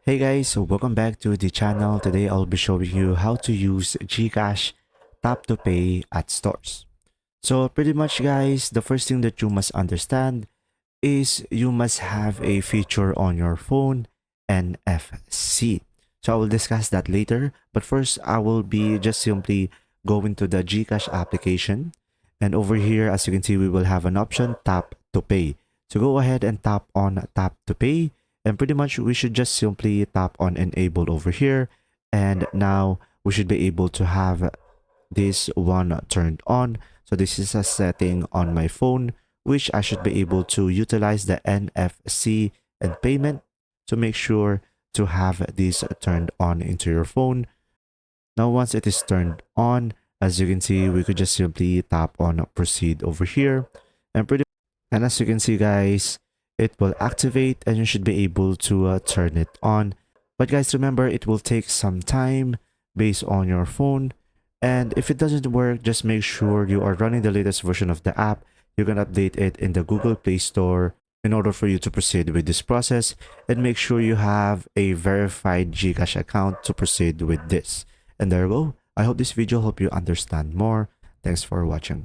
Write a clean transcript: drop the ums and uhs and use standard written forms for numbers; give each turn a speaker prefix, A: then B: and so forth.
A: Hey guys, so welcome back to the channel. Today I'll be showing you how to use GCash tap to pay at stores. So pretty much guys, the first thing that you must understand is you must have a feature on your phone, NFC. So I will discuss that later, but first I will be just simply going to the GCash application, and over here as you can see we will have an option tap to pay. So go ahead and tap on tap to pay, and pretty much we should just simply tap on enable over here, and now we should be able to have this one turned on. So this is a setting on my phone which I should be able to utilize the NFC and payment to make sure to have this turned on into your phone. Now once it is turned on, as you can see, we could just simply tap on proceed over here, and as you can see guys, it will activate and you should be able to turn it on. But guys, remember, it will take some time based on your phone, and if it doesn't work, just make sure you are running the latest version of the app. You can update it in the Google Play Store in order for you to proceed with this process, and make sure you have a verified GCash account to proceed with this. And there you go. I hope this video helped you understand more. Thanks for watching.